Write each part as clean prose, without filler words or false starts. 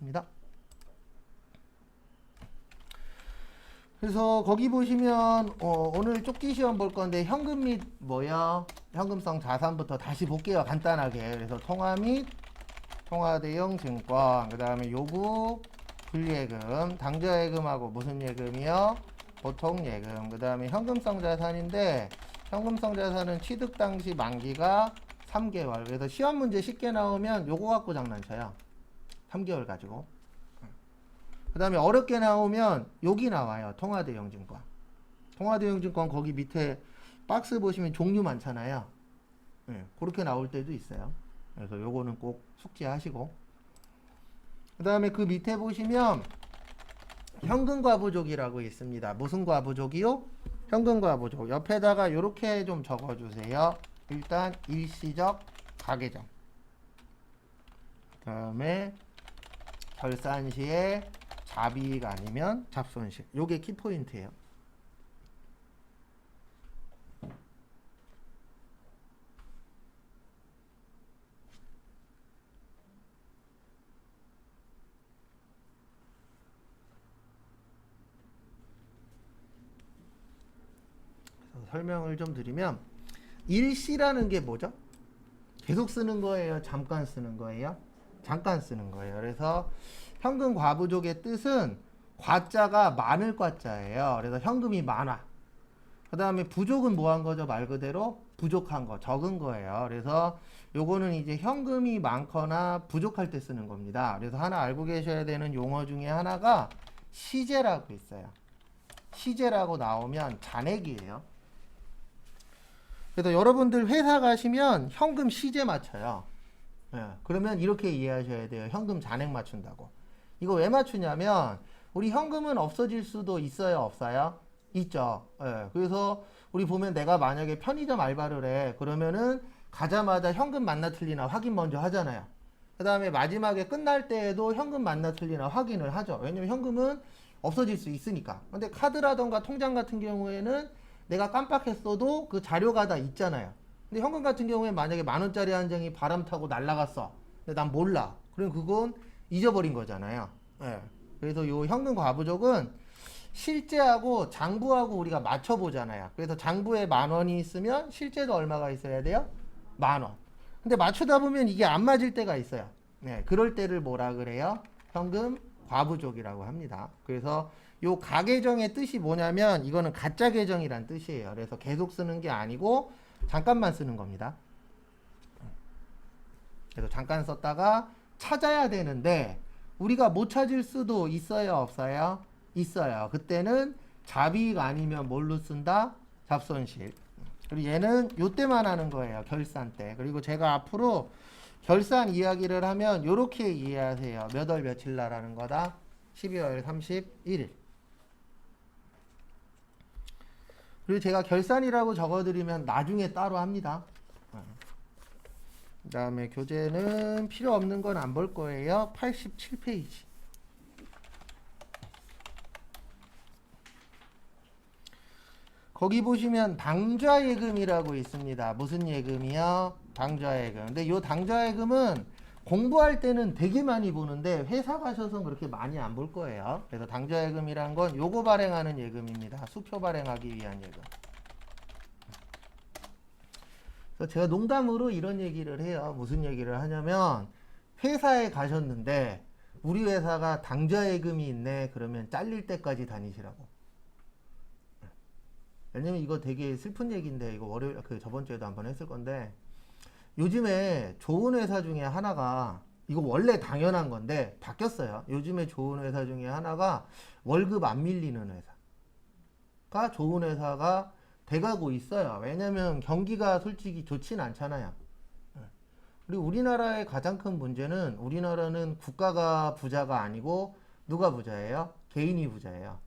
하겠습니다. 그래서 거기 보시면 오늘 쪽지 시험 볼 건데 현금 및 뭐야? 현금성 자산부터 다시 볼게요. 간단하게. 그래서 통화 및 통화 대형 증권, 그 다음에 요구 분리예금, 당좌예금하고 무슨 예금이요? 보통 예금. 그 다음에 현금성 자산인데 현금성 자산은 취득 당시 만기가 3개월. 그래서 시험 문제 쉽게 나오면 요거 갖고 장난쳐요. 3개월 가지고. 그 다음에 어렵게 나오면 여기 나와요. 통화대형증권. 통화대형증권 거기 밑에 박스 보시면 종류 많잖아요. 네, 그렇게 나올 때도 있어요. 그래서 요거는 꼭 숙지하시고. 그 다음에 그 밑에 보시면 현금과부족이라고 있습니다. 무슨 과부족이요? 현금과부족. 옆에다가 이렇게 좀 적어주세요. 일단 일시적 가계정. 그 다음에 결산 시에 자비익 아니면 잡손실. 요게 키포인트예요. 설명을 좀 드리면 일시라는 게 뭐죠? 계속 쓰는 거예요? 잠깐 쓰는 거예요? 잠깐 쓰는 거예요. 그래서 현금 과부족의 뜻은 과자가 많을 과자예요. 그래서 현금이 많아. 그 다음에 부족은 뭐 한 거죠? 말 그대로 부족한 거, 적은 거예요. 그래서 요거는 이제 현금이 많거나 부족할 때 쓰는 겁니다. 그래서 하나 알고 계셔야 되는 용어 중에 하나가 시제라고 있어요. 시제라고 나오면 잔액이에요. 그래서 여러분들 회사 가시면 현금 시제 맞춰요. 예, 그러면 이렇게 이해하셔야 돼요. 현금 잔액 맞춘다고. 이거 왜 맞추냐면 우리 현금은 없어질 수도 있어요, 없어요? 있죠. 예, 그래서 우리 보면 내가 만약에 편의점 알바를 해. 그러면은 가자마자 현금 맞나 틀리나 확인 먼저 하잖아요. 그 다음에 마지막에 끝날 때에도 현금 맞나 틀리나 확인을 하죠. 왜냐면 현금은 없어질 수 있으니까. 근데 카드라던가 통장 같은 경우에는 내가 깜빡했어도 그 자료가 다 있잖아요. 근데 현금 같은 경우에 만약에 10,000원짜리 한 장이 바람 타고 날아갔어. 근데 난 몰라. 그럼 그건 잊어버린 거잖아요. 예. 그래서 요 현금 과부족은 실제하고 장부하고 우리가 맞춰보잖아요. 그래서 장부에 10,000원이 있으면 실제도 얼마가 있어야 돼요? 10,000원. 근데 맞추다 보면 이게 안 맞을 때가 있어요. 네, 그럴 때를 뭐라 그래요? 현금 과부족이라고 합니다. 그래서 요 가계정의 뜻이 뭐냐면 이거는 가짜 계정이란 뜻이에요. 그래서 계속 쓰는 게 아니고 잠깐만 쓰는 겁니다. 그래서 잠깐 썼다가 찾아야 되는데 우리가 못 찾을 수도 있어요, 없어요? 있어요. 그때는 자비익 아니면 뭘로 쓴다? 잡손실. 그리고 얘는 요때만 하는 거예요. 결산 때. 그리고 제가 앞으로 결산 이야기를 하면 요렇게 이해하세요. 몇 월 며칠 날 하는 거다? 12월 31일. 그리고 제가 결산이라고 적어드리면 나중에 따로 합니다. 그 다음에 교재는 필요 없는 건 안 볼 거예요. 87페이지. 거기 보시면 당좌예금이라고 있습니다. 무슨 예금이요? 당좌예금. 근데 이 당좌예금은 공부할 때는 되게 많이 보는데 회사 가셔서는 그렇게 많이 안 볼 거예요. 그래서 당좌예금이란 건 요거 발행하는 예금입니다. 수표 발행하기 위한 예금. 그래서 제가 농담으로 이런 얘기를 해요. 무슨 얘기를 하냐면 회사에 가셨는데 우리 회사가 당좌예금이 있네. 그러면 잘릴 때까지 다니시라고. 왜냐면 이거 되게 슬픈 얘기인데 이거 월요일 저번 주에도 한번 했을 건데 요즘에 좋은 회사 중에 하나가 이거 원래 당연한 건데 바뀌었어요. 요즘에 좋은 회사 중에 하나가 월급 안 밀리는 회사가 좋은 회사가 돼가고 있어요. 왜냐면 경기가 솔직히 좋진 않잖아요. 그리고 우리나라의 가장 큰 문제는 우리나라는 국가가 부자가 아니고 누가 부자예요? 개인이 부자예요.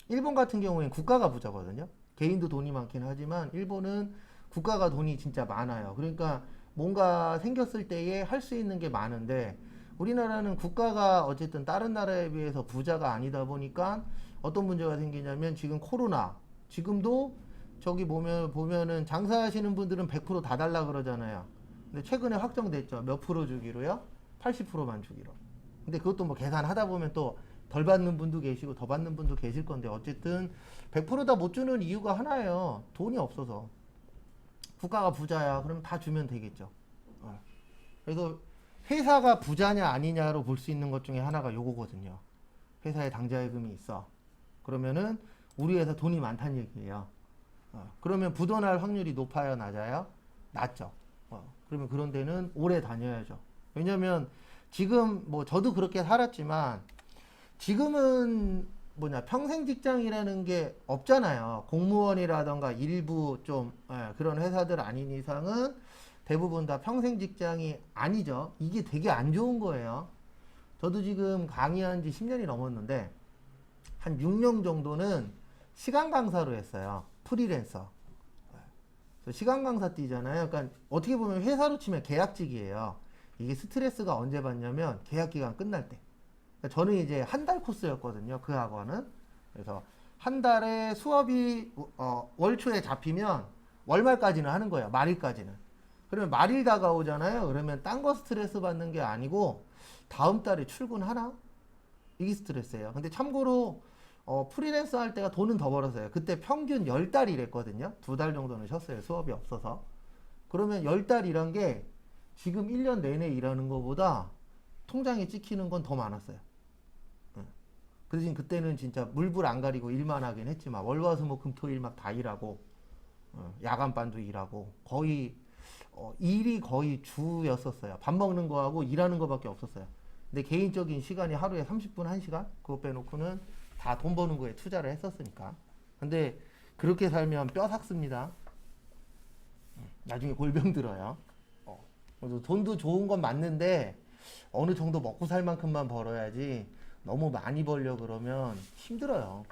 일본 같은 경우에는 국가가 부자거든요. 개인도 돈이 많긴 하지만 일본은 국가가 돈이 진짜 많아요. 그러니까 뭔가 생겼을 때에 할 수 있는 게 많은데 우리나라는 국가가 어쨌든 다른 나라에 비해서 부자가 아니다 보니까 어떤 문제가 생기냐면 지금 코로나 지금도 저기 보면은 장사하시는 분들은 100% 다 달라 그러잖아요. 근데 최근에 확정됐죠. 몇 프로 주기로요? 80%만 주기로. 근데 그것도 뭐 계산하다 보면 또 덜 받는 분도 계시고 더 받는 분도 계실 건데 어쨌든 100% 다 못 주는 이유가 하나예요. 돈이 없어서. 국가가 부자야. 그러면 다 주면 되겠죠. 그래서 회사가 부자냐 아니냐로 볼 수 있는 것 중에 하나가 요거거든요. 회사에 당좌예금이 있어. 그러면은 우리 회사 돈이 많다는 얘기예요. 그러면 부도날 확률이 높아요, 낮아요? 낮죠. 그러면 그런 데는 오래 다녀야죠. 왜냐면 지금 뭐 저도 그렇게 살았지만 지금은 평생 직장이라는 게 없잖아요. 공무원이라던가 일부 좀 그런 회사들 아닌 이상은 대부분 다 평생 직장이 아니죠. 이게 되게 안 좋은 거예요. 저도 지금 강의한 지 10년이 넘었는데 한 6년 정도는 시간 강사로 했어요. 프리랜서. 그래서 시간 강사 뛰잖아요. 그러니까 어떻게 보면 회사로 치면 계약직이에요. 이게 스트레스가 언제 받냐면 계약 기간 끝날 때. 그러니까 저는 이제 한 달 코스였거든요. 그 학원은. 그래서 한 달에 수업이 월 초에 잡히면 월말까지는 하는 거예요. 말일까지는. 그러면 말일 다가오잖아요. 그러면 딴 거 스트레스 받는 게 아니고 다음 달에 출근하나? 이게 스트레스예요. 근데 참고로 프리랜서 할 때가 돈은 더 벌었어요. 그때 평균 10달 일했거든요. 2달 정도는 쉬었어요. 수업이 없어서. 그러면 10달 일한 게 지금 1년 내내 일하는 것보다 통장에 찍히는 건 더 많았어요. 그 대신 그때는 진짜 물불 안 가리고 일만 하긴 했지만 월화수목금토일 막 다 일하고 야간반도 일하고 거의 일이 거의 주였었어요. 밥 먹는 거하고 일하는 거밖에 없었어요. 근데 개인적인 시간이 하루에 30분, 1시간? 그거 빼놓고는 다 돈 버는 거에 투자를 했었으니까. 근데 그렇게 살면 뼈 삭습니다. 나중에 골병 들어요. 그래서 돈도 좋은 건 맞는데 어느 정도 먹고 살 만큼만 벌어야지 너무 많이 벌려 그러면 힘들어요.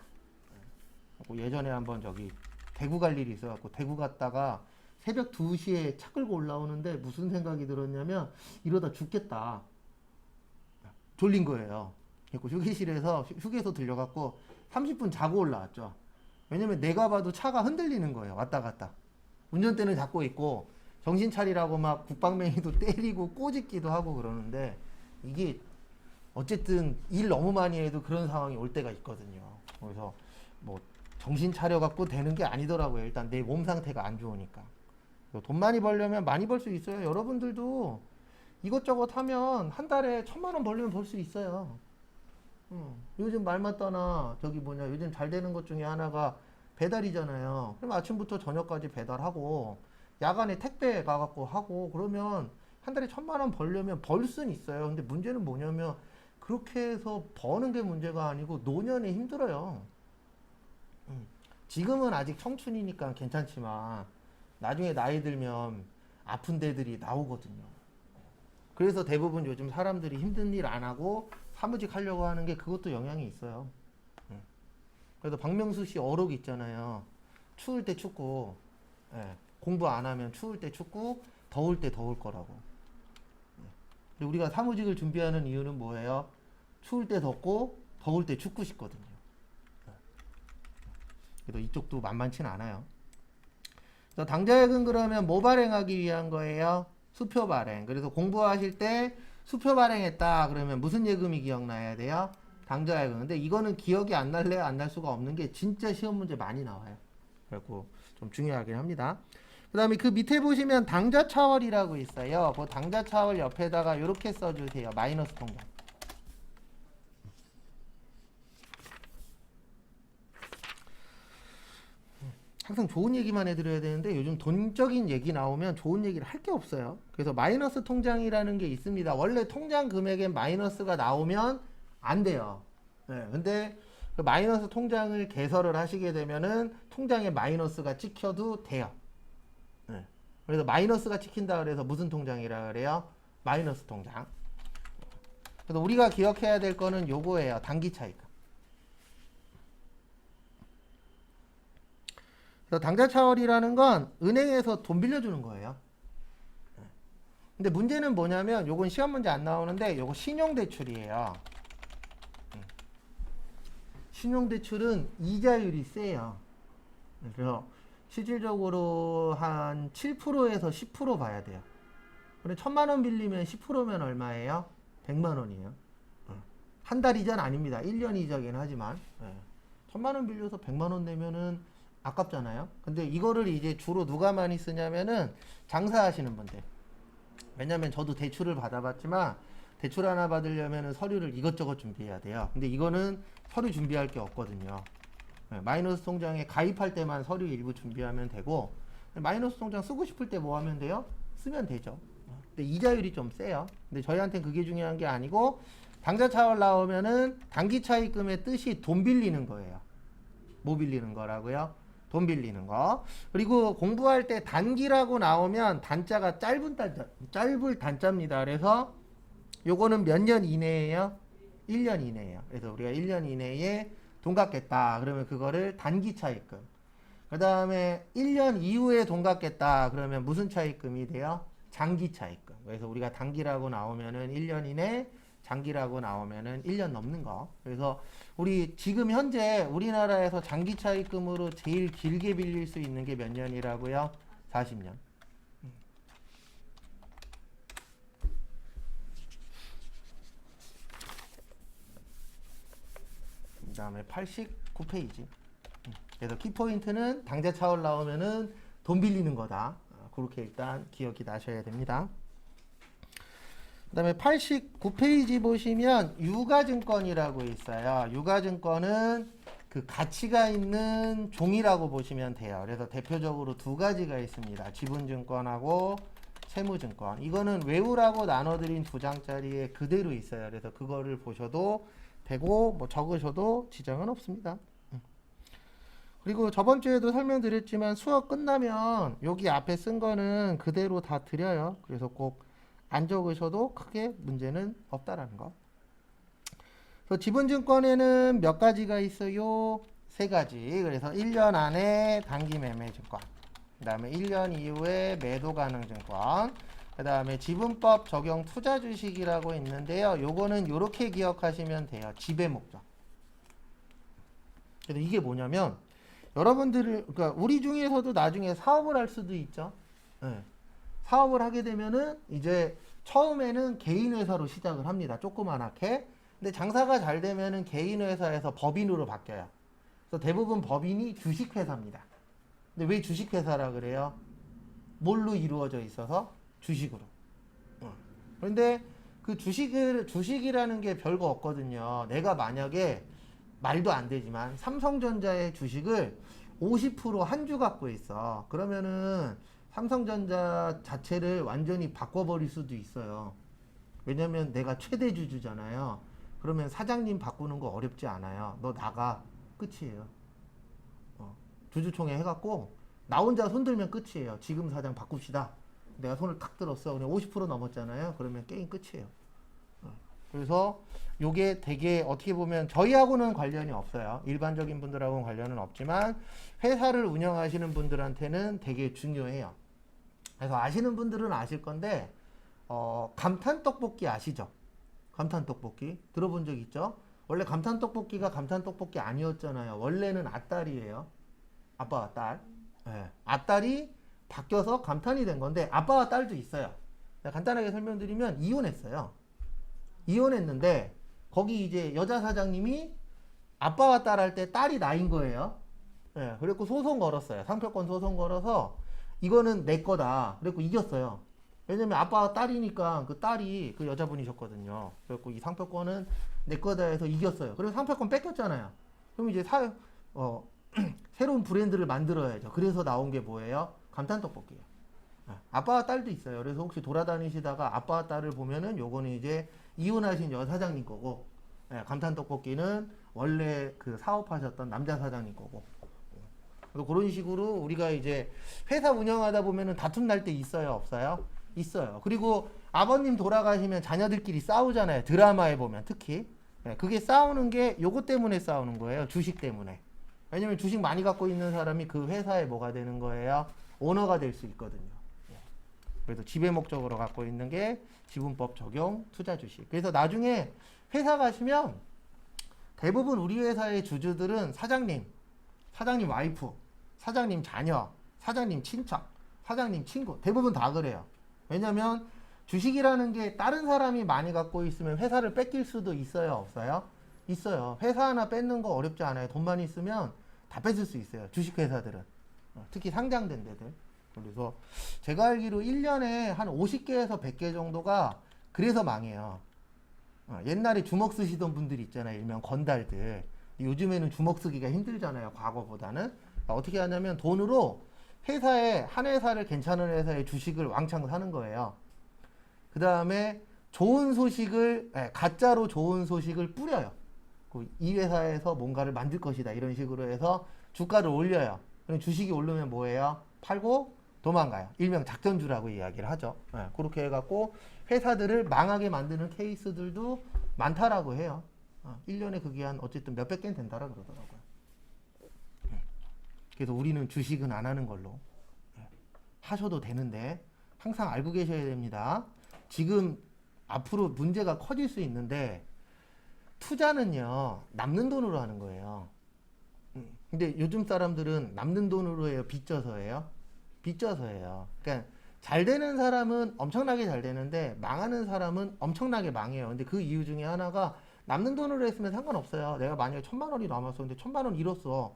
예전에 한번 저기 대구 갈 일이 있어갖고 대구 갔다가 새벽 2시에 차 끌고 올라오는데 무슨 생각이 들었냐면 이러다 죽겠다. 졸린 거예요. 그리고 휴게실에서 휴게소 들려갖고 30분 자고 올라왔죠. 왜냐면 내가 봐도 차가 흔들리는 거예요. 왔다 갔다. 운전대는 잡고 있고 정신 차리라고 막 국방맹이도 때리고 꼬집기도 하고 그러는데 이게 어쨌든 일 너무 많이 해도 그런 상황이 올 때가 있거든요. 그래서 뭐 정신 차려갖고 되는 게 아니더라고요. 일단 내 몸 상태가 안 좋으니까. 돈 많이 벌려면 많이 벌 수 있어요. 여러분들도 이것저것 하면 한 달에 1,000,000원 벌려면 벌 수 있어요. 요즘 말 맞다나 요즘 잘 되는 것 중에 하나가 배달이잖아요. 그럼 아침부터 저녁까지 배달하고 야간에 택배 가갖고 하고 그러면 한 달에 1,000,000원 벌려면 벌 수는 있어요. 근데 문제는 뭐냐면 그렇게 해서 버는 게 문제가 아니고 노년에 힘들어요. 지금은 아직 청춘이니까 괜찮지만 나중에 나이 들면 아픈 데들이 나오거든요. 그래서 대부분 요즘 사람들이 힘든 일 안 하고 사무직 하려고 하는 게 그것도 영향이 있어요. 그래서 박명수 씨 어록 있잖아요. 추울 때 춥고, 공부 안 하면 추울 때 춥고, 더울 때 더울 거라고. 근데 우리가 사무직을 준비하는 이유는 뭐예요? 추울 때 덥고, 더울 때 춥고 싶거든요. 그래도 이쪽도 만만치는 않아요. 그래서 당좌예금 그러면 뭐 발행하기 위한 거예요? 수표 발행. 그래서 공부하실 때 수표 발행했다 그러면 무슨 예금이 기억나야 돼요? 당좌예금. 근데 이거는 기억이 안 날래야 안 날 수가 없는 게 진짜 시험 문제 많이 나와요. 그래서 좀 중요하긴 합니다. 그 다음에 그 밑에 보시면 당좌차월이라고 있어요. 그 당좌차월 옆에다가 이렇게 써주세요. 마이너스 통장. 항상 좋은 얘기만 해드려야 되는데 요즘 돈적인 얘기 나오면 좋은 얘기를 할 게 없어요. 그래서 마이너스 통장이라는 게 있습니다. 원래 통장 금액에 마이너스가 나오면 안 돼요. 근데 그 마이너스 통장을 개설을 하시게 되면은 통장에 마이너스가 찍혀도 돼요. 그래서 마이너스가 찍힌다 그래서 무슨 통장이라 그래요? 마이너스 통장. 그래서 우리가 기억해야 될 거는 요거예요. 단기 차익. 그래서 당좌차월이라는 건 은행에서 돈 빌려주는 거예요. 근데 문제는 뭐냐면 요건 시험 문제 안 나오는데 요거 신용대출이에요. 신용대출은 이자율이 세요. 그래서 실질적으로 한 7%에서 10% 봐야 돼요. 근데 1,000,000원 빌리면 10%면 얼마예요? 100만 원이에요. 한 달 이자는 아닙니다. 1년 이자긴 하지만 1,000만 원 빌려서 100만 원 내면은 아깝잖아요. 근데 이거를 이제 주로 누가 많이 쓰냐면은 장사하시는 분들. 왜냐면 저도 대출을 받아봤지만 대출 하나 받으려면은 서류를 이것저것 준비해야 돼요. 근데 이거는 서류 준비할 게 없거든요. 마이너스 통장에 가입할 때만 서류 일부 준비하면 되고, 마이너스 통장 쓰고 싶을 때 뭐 하면 돼요? 쓰면 되죠. 근데 이자율이 좀 세요. 근데 저희한테는 그게 중요한 게 아니고, 당좌 차월 나오면은 단기 차입금의 뜻이 돈 빌리는 거예요. 뭐 빌리는 거라고요? 돈 빌리는 거. 그리고 공부할 때 단기라고 나오면 단자가 짧을 단자입니다. 그래서 요거는 몇 년 이내예요? 1년 이내예요. 그래서 우리가 1년 이내에 돈 갚겠다. 그러면 그거를 단기 차입금. 그 다음에 1년 이후에 돈 갚겠다. 그러면 무슨 차입금이 돼요? 장기 차입금. 그래서 우리가 단기라고 나오면은 1년 이내, 장기라고 나오면은 1년 넘는 거. 그래서 우리 지금 현재 우리나라에서 장기 차입금으로 제일 길게 빌릴 수 있는 게 몇 년이라고요? 40년. 그 다음에 89페이지. 그래서 키포인트는 당좌 차월 나오면은 돈 빌리는 거다. 그렇게 일단 기억이 나셔야 됩니다. 그 다음에 89페이지 보시면 유가증권이라고 있어요. 유가증권은 그 가치가 있는 종이라고 보시면 돼요. 그래서 대표적으로 두 가지가 있습니다. 지분증권하고 채무증권. 이거는 외우라고 나눠드린 두 장짜리에 그대로 있어요. 그래서 그거를 보셔도 되고 뭐 적으셔도 지장은 없습니다. 그리고 저번 주에도 설명드렸지만 수업 끝나면 여기 앞에 쓴 거는 그대로 다 드려요. 그래서 꼭 안 적으셔도 크게 문제는 없다라는 거. 그래서 지분증권에는 몇 가지가 있어요? 세 가지. 그래서 1년 안에 단기 매매증권, 그 다음에 1년 이후에 매도 가능 증권, 그 다음에 지분법 적용 투자 주식이라고 있는데요. 요거는 요렇게 기억하시면 돼요. 지배 목적. 그래서 이게 뭐냐면 여러분들을, 그러니까 우리 중에서도 나중에 사업을 할 수도 있죠. 네. 사업을 하게 되면은 이제 처음에는 개인 회사로 시작을 합니다. 조그만하게. 근데 장사가 잘 되면은 개인 회사에서 법인으로 바뀌어요. 그래서 대부분 법인이 주식 회사입니다. 근데 왜 주식 회사라 그래요? 뭘로 이루어져 있어서? 주식으로. 그런데 그 주식이라는 게 별거 없거든요. 내가 만약에 말도 안 되지만 삼성전자의 주식을 50% 한 주 갖고 있어. 그러면은 삼성전자 자체를 완전히 바꿔버릴 수도 있어요. 왜냐면 내가 최대 주주잖아요. 그러면 사장님 바꾸는 거 어렵지 않아요. 너 나가. 끝이에요. 주주총회 해갖고 나 혼자 손들면 끝이에요. 지금 사장 바꿉시다. 내가 손을 탁 들었어. 그냥 50% 넘었잖아요. 그러면 게임 끝이에요. 그래서 요게 되게 어떻게 보면 저희하고는 관련이 없어요. 일반적인 분들하고는 관련은 없지만 회사를 운영하시는 분들한테는 되게 중요해요. 그래서 아시는 분들은 아실 건데 감탄떡볶이 아시죠? 감탄떡볶이 들어본 적 있죠? 원래 감탄떡볶이가 감탄떡볶이 아니었잖아요. 원래는 아딸이에요. 아빠와 딸. 네. 아딸이 바뀌어서 감탄이 된 건데 아빠와 딸도 있어요. 간단하게 설명드리면 이혼했어요. 이혼했는데 거기 이제 여자 사장님이 아빠와 딸 할 때 딸이 나인 거예요. 네. 그래갖고 소송 걸었어요. 상표권 소송 걸어서 이거는 내 거다. 그래갖고 이겼어요. 왜냐면 아빠와 딸이니까 그 딸이 그 여자분이셨거든요. 그래갖고 이 상표권은 내 거다 해서 이겼어요. 그래서 상표권 뺏겼잖아요. 그럼 이제 새로운 브랜드를 만들어야죠. 그래서 나온 게 뭐예요? 감탄떡볶이에요. 아빠와 딸도 있어요. 그래서 혹시 돌아다니시다가 아빠와 딸을 보면은 요거는 이제 이혼하신 여사장님 거고, 감탄떡볶이는 원래 그 사업하셨던 남자 사장님 거고. 그래서 그런 식으로 우리가 이제 회사 운영하다 보면은 다툼 날 때 있어요, 없어요? 있어요. 그리고 아버님 돌아가시면 자녀들끼리 싸우잖아요. 드라마에 보면 특히. 그게 싸우는 게 요거 때문에 싸우는 거예요. 주식 때문에. 왜냐면 주식 많이 갖고 있는 사람이 그 회사에 뭐가 되는 거예요? 오너가 될 수 있거든요. 그래서 지배 목적으로 갖고 있는 게 지분법 적용 투자 주식. 그래서 나중에 회사 가시면 대부분 우리 회사의 주주들은 사장님 와이프, 사장님 자녀, 사장님 친척, 사장님 친구 대부분 다 그래요. 왜냐면 주식이라는 게 다른 사람이 많이 갖고 있으면 회사를 뺏길 수도 있어요, 없어요? 있어요. 회사 하나 뺏는 거 어렵지 않아요. 돈만 있으면 다 뺏을 수 있어요. 주식회사들은. 특히 상장된 데들. 그래서 제가 알기로 1년에 한 50개에서 100개 정도가 그래서 망해요. 옛날에 주먹 쓰시던 분들 있잖아요. 일명 건달들. 요즘에는 주먹 쓰기가 힘들잖아요. 과거보다는. 어떻게 하냐면 돈으로 회사에, 한 회사를 괜찮은 회사의 주식을 왕창 사는 거예요. 그 다음에 좋은 소식을, 가짜로 좋은 소식을 뿌려요. 이 회사에서 뭔가를 만들 것이다. 이런 식으로 해서 주가를 올려요. 그럼 주식이 오르면 뭐예요? 팔고 도망가요. 일명 작전주라고 이야기를 하죠. 그렇게 해갖고 회사들을 망하게 만드는 케이스들도 많다라고 해요. 1년에 그게 한 어쨌든 몇백 개는 된다라 그러더라고요. 그래서 우리는 주식은 안 하는 걸로. 하셔도 되는데 항상 알고 계셔야 됩니다. 지금 앞으로 문제가 커질 수 있는데 투자는요, 남는 돈으로 하는 거예요. 근데 요즘 사람들은 남는 돈으로 해요? 빚져서 해요? 빚져서 해요. 그러니까 잘 되는 사람은 엄청나게 잘 되는데 망하는 사람은 엄청나게 망해요. 근데 그 이유 중에 하나가 남는 돈으로 했으면 상관없어요. 내가 만약에 1,000만 원이 남았어. 근데 1,000만 원 잃었어.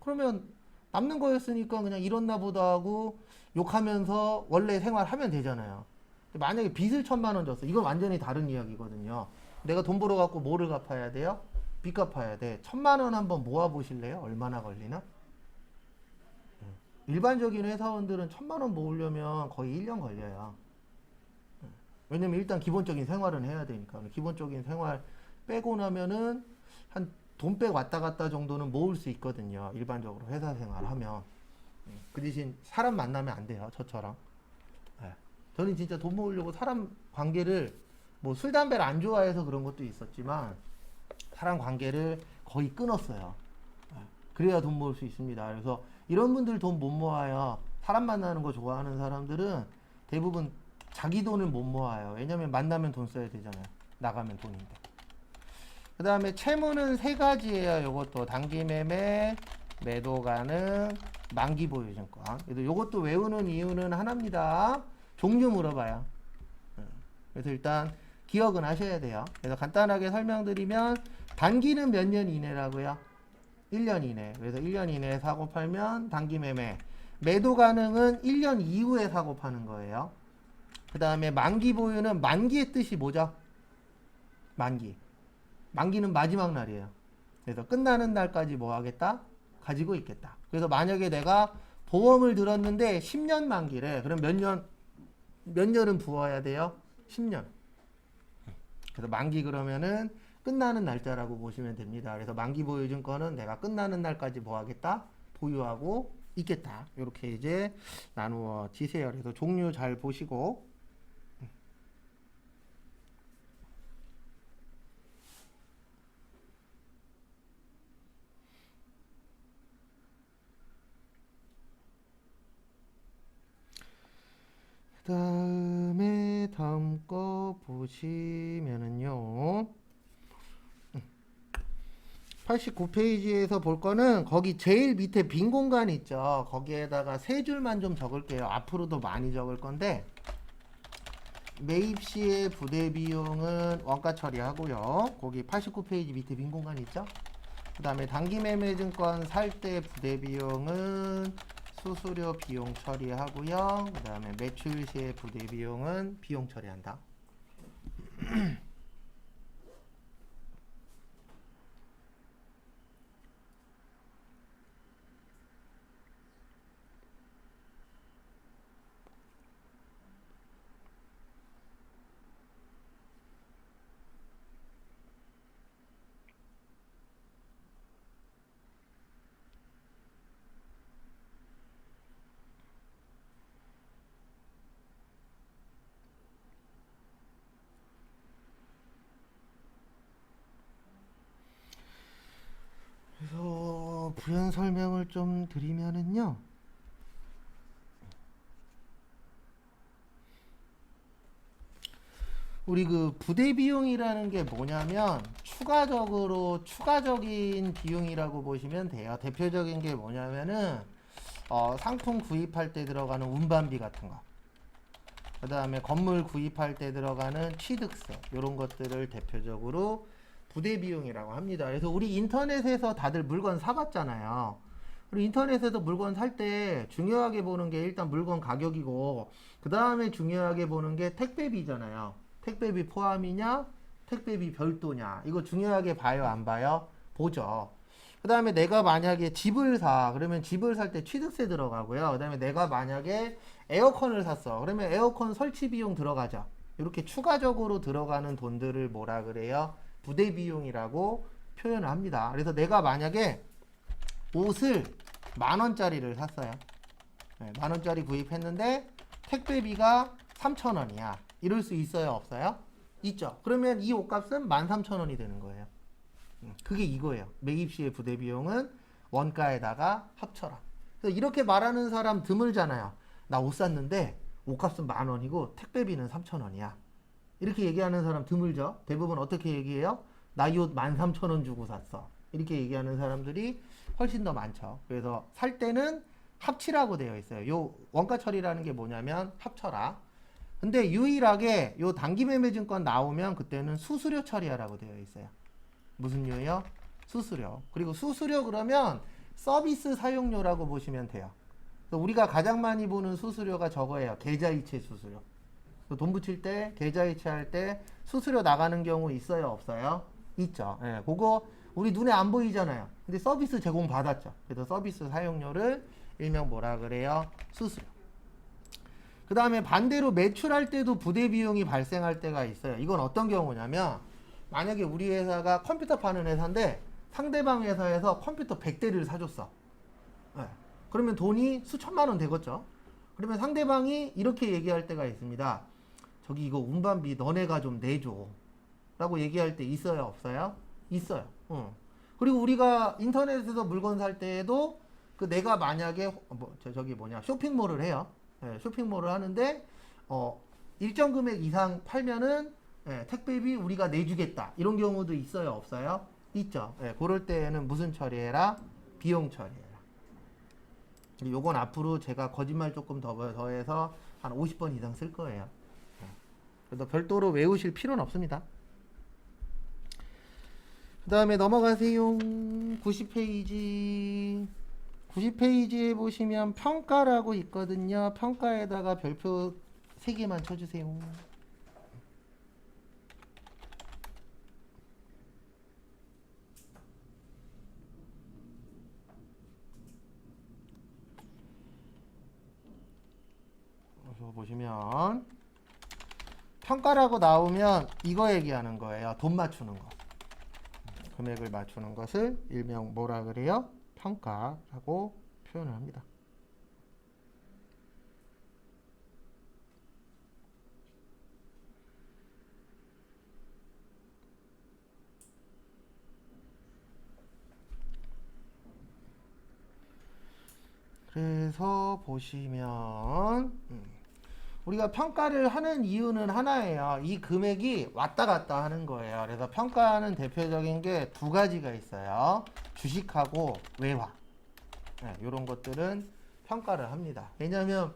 그러면 남는 거였으니까 그냥 잃었나 보다 하고 욕하면서 원래 생활하면 되잖아요. 근데 만약에 빚을 1,000만 원 줬어. 이건 완전히 다른 이야기거든요. 내가 돈 벌어 갖고 뭐를 갚아야 돼요? 빚 갚아야 돼. 1,000만 원 한번 모아 보실래요? 얼마나 걸리나? 일반적인 회사원들은 1,000만 원 모으려면 거의 1년 걸려요. 왜냐면 일단 기본적인 생활은 해야 되니까. 기본적인 생활 빼고 나면은 한 돈 빼 왔다 갔다 정도는 모을 수 있거든요. 일반적으로 회사 생활하면. 그 대신 사람 만나면 안 돼요. 저처럼. 저는 진짜 돈 모으려고 사람 관계를 뭐 술, 담배를 안 좋아해서 그런 것도 있었지만 사람 관계를 거의 끊었어요. 그래야 돈 모을 수 있습니다. 그래서 이런 분들 돈 못 모아요. 사람 만나는 거 좋아하는 사람들은 대부분 자기 돈을 못 모아요. 왜냐면 만나면 돈 써야 되잖아요. 나가면 돈인데. 그 다음에 채무는 세 가지예요. 요것도 단기 매매, 매도 가능, 만기 보유 증권. 그래서 요것도 외우는 이유는 하나입니다. 종류 물어봐요. 그래서 일단 기억은 하셔야 돼요. 그래서 간단하게 설명드리면 단기는 몇 년 이내라고요? 1년 이내. 그래서 1년 이내에 사고 팔면 단기 매매. 매도 가능은 1년 이후에 사고 파는 거예요. 그 다음에 만기 보유는 만기의 뜻이 뭐죠? 만기. 만기는 마지막 날이에요. 그래서 끝나는 날까지 뭐 하겠다? 가지고 있겠다. 그래서 만약에 내가 보험을 들었는데 10년 만기래. 그럼 몇 년은 부어야 돼요? 10년. 그래서 만기 그러면은 끝나는 날짜라고 보시면 됩니다. 그래서 만기 보유 증권은 내가 끝나는 날까지 뭐 하겠다? 보유하고 있겠다. 이렇게 이제 나누어 지세요. 그래서 종류 잘 보시고. 그 다음에 다음 거 보시면은요. 89페이지에서 볼 거는 거기 제일 밑에 빈 공간 있죠. 거기에다가 세 줄만 좀 적을게요. 앞으로도 많이 적을 건데 매입 시의 부대 비용은 원가 처리하고요. 거기 89페이지 밑에 빈 공간 있죠. 그 다음에 단기 매매 증권 살 때 부대 비용은 수수료 비용 처리하고요. 그 다음에 매출 시의 부대 비용은 비용 처리한다. 그래서 부연 설명을 좀 드리면은요. 우리 그 부대 비용이라는 게 뭐냐면 추가적인 비용이라고 보시면 돼요. 대표적인 게 뭐냐면은 상품 구입할 때 들어가는 운반비 같은 거. 그 다음에 건물 구입할 때 들어가는 취득세, 이런 것들을 대표적으로 부대 비용이라고 합니다. 그래서 우리 인터넷에서 다들 물건 사봤잖아요. 우리 인터넷에서 물건 살 때 중요하게 보는 게 일단 물건 가격이고, 그 다음에 중요하게 보는 게 택배비잖아요. 택배비 포함이냐, 택배비 별도냐, 이거 중요하게 봐요, 안 봐요? 보죠. 그 다음에 내가 만약에 집을 사, 그러면 집을 살 때 취득세 들어가고요. 그 다음에 내가 만약에 에어컨을 샀어, 그러면 에어컨 설치 비용 들어가죠. 이렇게 추가적으로 들어가는 돈들을 뭐라 그래요? 부대 비용이라고 표현을 합니다. 그래서 내가 만약에 옷을 10,000원짜리를 샀어요. 네, 10,000원짜리 구입했는데 택배비가 3,000원이야. 이럴 수 있어요, 없어요? 있죠. 그러면 이 옷값은 13,000원이 되는 거예요. 그게 이거예요. 매입 시의 부대 비용은 원가에다가 합쳐라. 그래서 이렇게 말하는 사람 드물잖아요. 나 옷 샀는데 옷값은 10,000원이고 택배비는 3,000원이야. 이렇게 얘기하는 사람 드물죠. 대부분 어떻게 얘기해요? 나 이 옷 13,000원 주고 샀어. 이렇게 얘기하는 사람들이 훨씬 더 많죠. 그래서 살 때는 합치라고 되어 있어요. 요 원가 처리라는 게 뭐냐면 합쳐라. 근데 유일하게 요 단기 매매 증권 나오면 그때는 수수료 처리하라고 되어 있어요. 무슨 료요? 수수료. 그리고 수수료 그러면 서비스 사용료라고 보시면 돼요. 우리가 가장 많이 보는 수수료가 저거예요. 계좌이체 수수료. 돈 붙일 때, 계좌이체 할 때 수수료 나가는 경우 있어요, 없어요? 있죠. 예, 그거 우리 눈에 안 보이잖아요. 근데 서비스 제공 받았죠. 그래서 서비스 사용료를 일명 뭐라 그래요? 수수료. 그 다음에 반대로 매출할 때도 부대 비용이 발생할 때가 있어요. 이건 어떤 경우냐면 만약에 우리 회사가 컴퓨터 파는 회사인데 상대방 회사에서 컴퓨터 100대를 사줬어. 네. 그러면 돈이 수천만 원 되겠죠. 그러면 상대방이 이렇게 얘기할 때가 있습니다. 저기 이거 운반비 너네가 좀 내줘 라고 얘기할 때 있어요, 없어요? 있어요. 그리고 우리가 인터넷에서 물건 살 때에도 그 내가 만약에 쇼핑몰을 해요. 네, 쇼핑몰을 하는데 일정 금액 이상 팔면은 택배비 우리가 내주겠다. 이런 경우도 있어요, 없어요? 있죠. 그럴 때에는 무슨 처리해라? 비용 처리해라. 요건 앞으로 제가 거짓말 조금 더해서 한 50번 이상 쓸 거예요. 그래서 별도로 외우실 필요는 없습니다. 그 다음에 넘어가세요. 90페이지. 90페이지에 보시면 평가라고 있거든요. 평가에다가 별표 3개만 쳐주세요. 그래서 보시면 평가라고 나오면 이거 얘기하는 거예요. 돈 맞추는 거. 금액을 맞추는 것을 일명 뭐라 그래요? 평가라고 표현을 합니다. 그래서 보시면 우리가 평가를 하는 이유는 하나예요. 이 금액이 왔다 갔다 하는 거예요. 그래서 평가는 대표적인 게 두 가지가 있어요. 주식하고 외화. 이런 것들은 평가를 합니다. 왜냐하면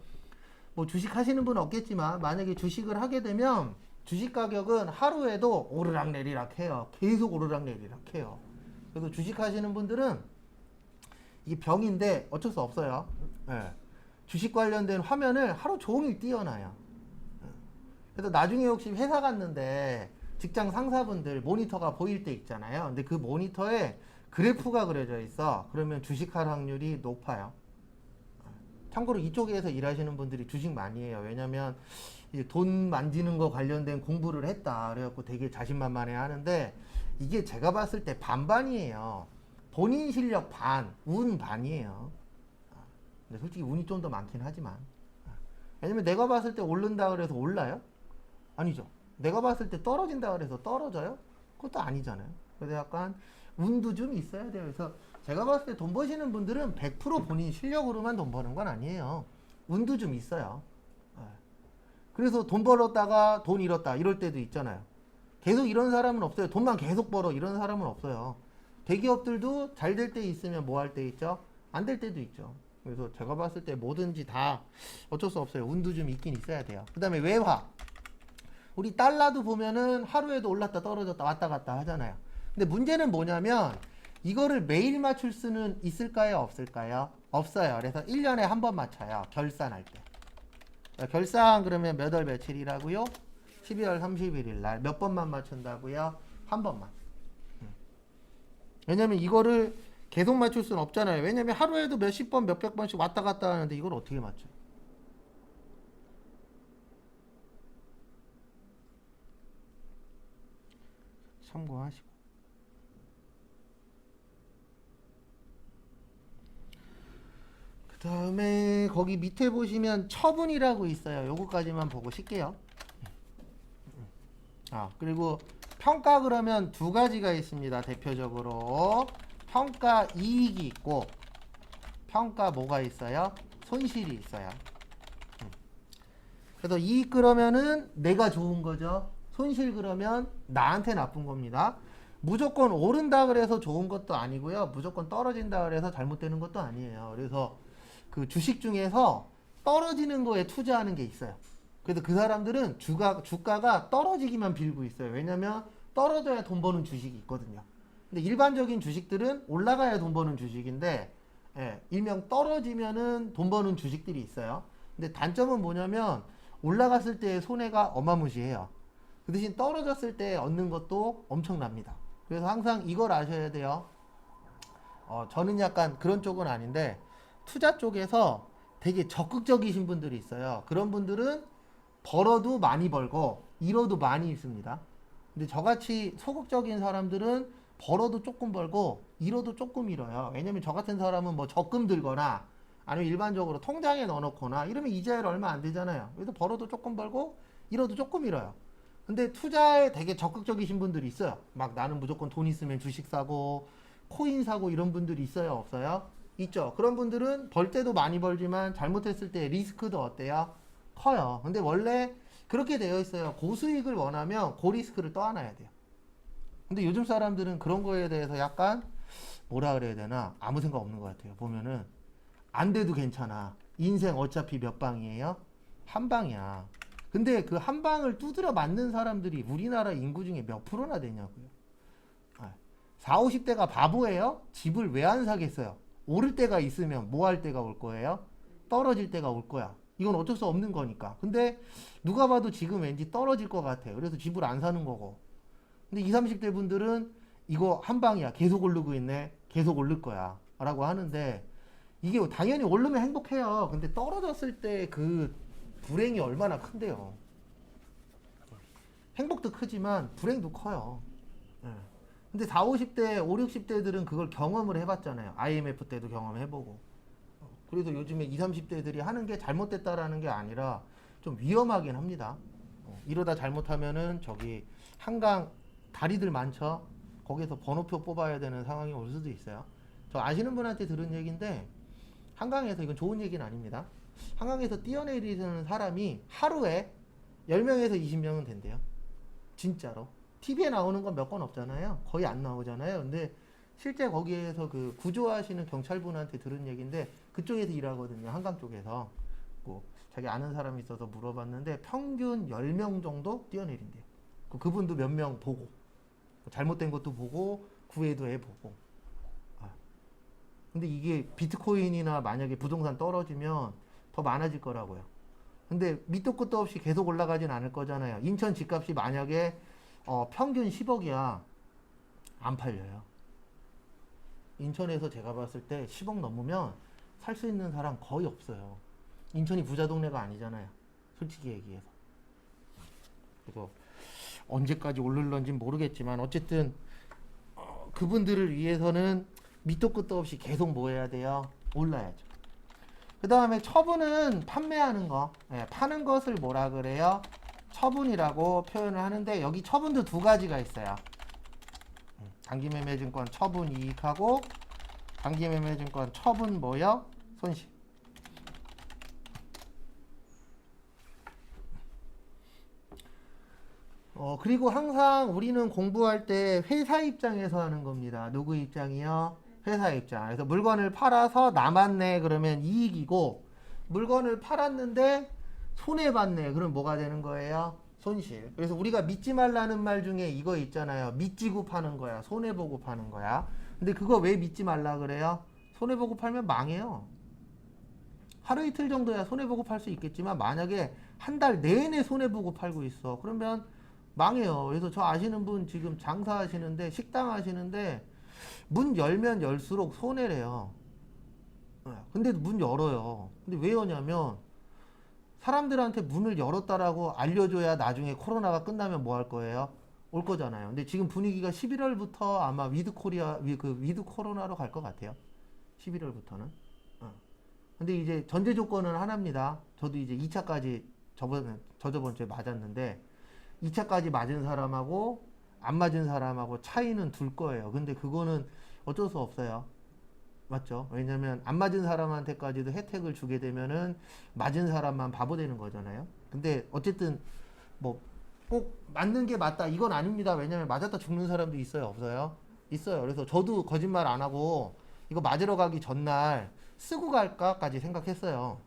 뭐 주식 하시는 분은 없겠지만 만약에 주식을 하게 되면 주식 가격은 하루에도 오르락내리락 해요. 계속 오르락내리락 해요. 그래서 주식 하시는 분들은 이게 병인데 어쩔 수 없어요. 주식 관련된 화면을 하루 종일 띄워놔요. 그래서 나중에 혹시 회사 갔는데 직장 상사분들 모니터가 보일 때 있잖아요. 근데 그 모니터에 그래프가 그려져 있어. 그러면 주식할 확률이 높아요. 참고로 이쪽에서 일하시는 분들이 주식 많이 해요. 왜냐면 이제 돈 만지는 거 관련된 공부를 했다. 그래갖고 되게 자신만만해 하는데 이게 제가 봤을 때 반반이에요. 본인 실력 반, 운 반이에요. 근데 솔직히 운이 좀 더 많긴 하지만. 왜냐면 내가 봤을 때 오른다 그래서 올라요? 아니죠. 내가 봤을 때 떨어진다 그래서 떨어져요? 그것도 아니잖아요. 그래서 약간 운도 좀 있어야 돼요. 그래서 제가 봤을 때 돈 버시는 분들은 100% 본인 실력으로만 돈 버는 건 아니에요. 운도 좀 있어요. 그래서 돈 벌었다가 돈 잃었다 이럴 때도 있잖아요. 계속 이런 사람은 없어요. 돈만 계속 벌어 이런 사람은 없어요. 대기업들도 잘 될 때 있으면 뭐 할 때 있죠? 안 될 때도 있죠. 그래서 제가 봤을 때 뭐든지 다 어쩔 수 없어요. 운도 좀 있긴 있어야 돼요. 그 다음에 외화. 우리 달러도 보면은 하루에도 올랐다 떨어졌다 왔다 갔다 하잖아요. 근데 문제는 뭐냐면 이거를 매일 맞출 수는 있을까요? 없을까요? 없어요. 그래서 1년에 한 번 맞춰요. 결산할 때. 결산 그러면 몇 월 며칠이라고요? 12월 31일 날 몇 번만 맞춘다고요? 한 번만. 왜냐면 이거를 계속 맞출 수는 없잖아요. 왜냐면 하루에도 몇십 번, 몇백 번씩 왔다 갔다 하는데 이걸 어떻게 맞춰요? 참고하시고. 그 다음에 거기 밑에 보시면 처분이라고 있어요. 요거까지만 보고 쉴게요. 그리고 평가 그러면 두 가지가 있습니다. 대표적으로 평가 이익이 있고 평가 뭐가 있어요? 손실이 있어요. 그래서 이익 그러면은 내가 좋은 거죠. 손실 그러면 나한테 나쁜 겁니다. 무조건 오른다 그래서 좋은 것도 아니고요. 무조건 떨어진다 그래서 잘못되는 것도 아니에요. 그래서 그 주식 중에서 떨어지는 거에 투자하는 게 있어요. 그래서 그 사람들은 주가가 떨어지기만 빌고 있어요. 왜냐면 떨어져야 돈 버는 주식이 있거든요. 근데 일반적인 주식들은 올라가야 돈 버는 주식인데, 일명 떨어지면은 돈 버는 주식들이 있어요. 근데 단점은 뭐냐면 올라갔을 때 손해가 어마무시해요. 그 대신 떨어졌을 때 얻는 것도 엄청납니다. 그래서 항상 이걸 아셔야 돼요. 저는 약간 그런 쪽은 아닌데 투자 쪽에서 되게 적극적이신 분들이 있어요. 그런 분들은 벌어도 많이 벌고 잃어도 많이 있습니다. 근데 저같이 소극적인 사람들은 벌어도 조금 벌고 잃어도 조금 잃어요. 왜냐면 저 같은 사람은 뭐 적금 들거나 아니면 일반적으로 통장에 넣어놓거나 이러면 이자율 얼마 안 되잖아요. 그래서 벌어도 조금 벌고 잃어도 조금 잃어요. 근데 투자에 되게 적극적이신 분들이 있어요. 막 나는 무조건 돈 있으면 주식 사고 코인 사고 이런 분들이 있어요? 없어요? 있죠. 그런 분들은 벌 때도 많이 벌지만 잘못했을 때 리스크도 어때요? 커요. 근데 원래 그렇게 되어 있어요. 고수익을 원하면 고리스크를 떠안아야 돼요. 근데 요즘 사람들은 그런 거에 대해서 약간 뭐라 그래야 되나 아무 생각 없는 것 같아요. 보면은 안 돼도 괜찮아. 인생 어차피 몇 방이에요? 한 방이야. 근데 그 한 방을 두드려 맞는 사람들이 우리나라 인구 중에 몇 프로나 되냐고요. 4, 50대가 바보예요? 집을 왜 안 사겠어요? 오를 때가 있으면 뭐 할 때가 올 거예요? 떨어질 때가 올 거야. 이건 어쩔 수 없는 거니까. 근데 누가 봐도 지금 왠지 떨어질 것 같아요. 그래서 집을 안 사는 거고. 근데 20, 30대 분들은 이거 한 방이야. 계속 오르고 있네. 계속 오를 거야. 라고 하는데 이게 당연히 오르면 행복해요. 근데 떨어졌을 때 그 불행이 얼마나 큰데요. 행복도 크지만 불행도 커요. 예. 근데 4, 50대, 5, 60대들은 그걸 경험을 해봤잖아요. IMF 때도 경험해보고. 그래서 요즘에 20, 30대들이 하는 게 잘못됐다라는 게 아니라 좀 위험하긴 합니다. 이러다 잘못하면은 저기 한강 다리들 많죠? 거기서 번호표 뽑아야 되는 상황이 올 수도 있어요. 저 아시는 분한테 들은 얘기인데 한강에서 이건 좋은 얘기는 아닙니다. 한강에서 뛰어내리는 사람이 하루에 10명에서 20명은 된대요. 진짜로. TV에 나오는 건 몇 건 없잖아요. 거의 안 나오잖아요. 근데 실제 거기에서 그 구조하시는 경찰분한테 들은 얘기인데 그쪽에서 일하거든요. 한강 쪽에서. 뭐 자기 아는 사람이 있어서 물어봤는데 평균 10명 정도 뛰어내린대요. 그분도 몇 명 보고 잘못된 것도 보고 구애도 해보고. 근데 이게 비트코인이나 만약에 부동산 떨어지면 더 많아질 거라고요. 근데 밑도 끝도 없이 계속 올라가진 않을 거잖아요. 인천 집값이 만약에 평균 10억이야. 안 팔려요. 인천에서 제가 봤을 때 10억 넘으면 살 수 있는 사람 거의 없어요. 인천이 부자 동네가 아니잖아요. 솔직히 얘기해서. 그래서 언제까지 오를런지 모르겠지만 어쨌든 그분들을 위해서는 밑도 끝도 없이 계속 뭐 해야 돼요? 올라야죠. 그 다음에 처분은 판매하는 거, 파는 것을 뭐라 그래요? 처분이라고 표현을 하는데 여기 처분도 두 가지가 있어요. 단기매매증권 처분 이익하고 단기매매증권 처분 뭐요? 손실. 그리고 항상 우리는 공부할 때 회사 입장에서 하는 겁니다. 누구 입장이요? 회사 입장. 그래서 물건을 팔아서 남았네. 그러면 이익이고, 물건을 팔았는데 손해봤네. 그럼 뭐가 되는 거예요? 손실. 그래서 우리가 믿지 말라는 말 중에 이거 있잖아요. 믿지고 파는 거야. 손해보고 파는 거야. 근데 그거 왜 믿지 말라 그래요? 손해보고 팔면 망해요. 하루 이틀 정도야 손해보고 팔 수 있겠지만 만약에 한 달 내내 손해보고 팔고 있어. 그러면 망해요. 그래서 저 아시는 분 지금 장사하시는데 식당 하시는데 문 열면 열수록 손해래요. 근데 문 열어요. 근데 왜 여냐면 사람들한테 문을 열었다라고 알려줘야 나중에 코로나가 끝나면 뭐 할 거예요? 올 거잖아요. 근데 지금 분위기가 11월부터 아마 위드 코로나로 갈 것 같아요. 11월부터는. 근데 이제 전제 조건은 하나입니다. 저도 이제 2차까지 저저번 주에 맞았는데 2차까지 맞은 사람하고 안 맞은 사람하고 차이는 둘 거예요. 근데 그거는 어쩔 수 없어요. 맞죠? 왜냐면 안 맞은 사람한테까지도 혜택을 주게 되면은 맞은 사람만 바보 되는 거잖아요. 근데 어쨌든 뭐 꼭 맞는 게 맞다 이건 아닙니다. 왜냐면 맞았다 죽는 사람도 있어요, 없어요? 있어요. 그래서 저도 거짓말 안 하고 이거 맞으러 가기 전날 쓰고 갈까까지 생각했어요.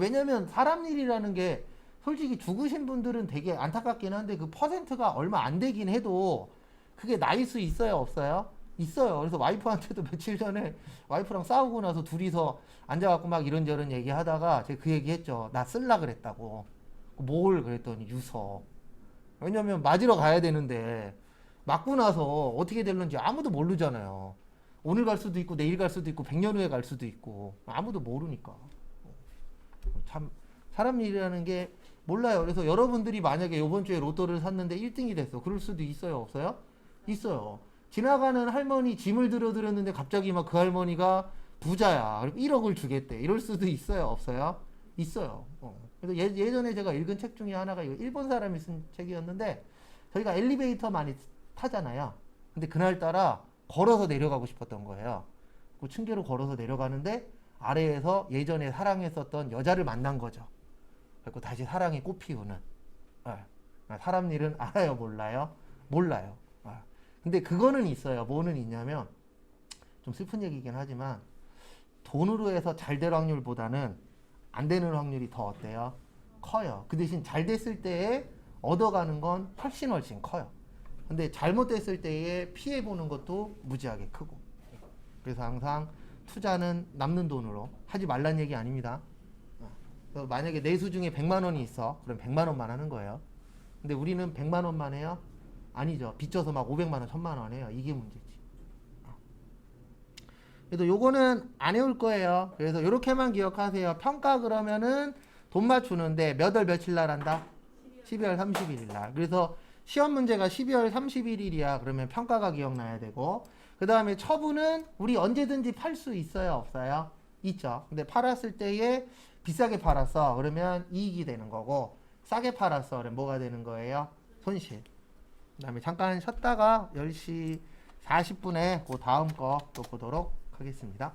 왜냐면 사람 일이라는 게 솔직히 죽으신 분들은 되게 안타깝긴 한데 그 퍼센트가 얼마 안 되긴 해도 그게 나일 수 있어요, 없어요? 있어요. 그래서 와이프한테도 며칠 전에 와이프랑 싸우고 나서 둘이서 앉아갖고 막 이런저런 얘기하다가 제가 그 얘기했죠. 나 쓸라 그랬다고. 뭘 그랬더니 유서. 왜냐면 맞으러 가야 되는데 맞고 나서 어떻게 될는지 아무도 모르잖아요. 오늘 갈 수도 있고 내일 갈 수도 있고 100년 후에 갈 수도 있고 아무도 모르니까. 참 사람 일이라는 게 몰라요. 그래서 여러분들이 만약에 이번 주에 로또를 샀는데 1등이 됐어. 그럴 수도 있어요, 없어요? 있어요. 지나가는 할머니 짐을 들어드렸는데 갑자기 막 그 할머니가 부자야. 그리고 1억을 주겠대. 이럴 수도 있어요, 없어요? 있어요. 그래서 예전에 제가 읽은 책 중에 하나가 이거 일본 사람이 쓴 책이었는데 저희가 엘리베이터 많이 타잖아요. 근데 그날따라 걸어서 내려가고 싶었던 거예요. 그 층계로 걸어서 내려가는데 아래에서 예전에 사랑했었던 여자를 만난 거죠. 그리고 다시 사랑이 꽃피우는. 사람 일은 알아요, 몰라요? 몰라요. 근데 그거는 있어요. 뭐는 있냐면 좀 슬픈 얘기긴 하지만 돈으로 해서 잘 될 확률보다는 안 되는 확률이 더 어때요? 커요. 그 대신 잘 됐을 때에 얻어가는 건 훨씬 커요. 근데 잘못됐을 때에 피해보는 것도 무지하게 크고. 그래서 항상 투자는 남는 돈으로 하지 말란 얘기 아닙니다. 그래서 만약에 내수 중에 100만 원이 있어. 그럼 100만 원만 하는 거예요. 근데 우리는 100만 원만 해요? 아니죠. 빚져서 막 500만 원, 1000만 원 해요. 이게 문제지. 그래도 요거는 안 해올 거예요. 그래서 요렇게만 기억하세요. 평가 그러면은 돈 맞추는데 몇 월 며칠 날 한다? 12월 31일 날. 그래서 시험 문제가 12월 31일이야. 그러면 평가가 기억나야 되고. 그 다음에 처분은 우리 언제든지 팔 수 있어요? 없어요? 있죠. 근데 팔았을 때에 비싸게 팔았어. 그러면 이익이 되는 거고. 싸게 팔았어. 그러면 뭐가 되는 거예요? 손실. 그 다음에 잠깐 쉬었다가 10시 40분에 그 다음 거 또 보도록 하겠습니다.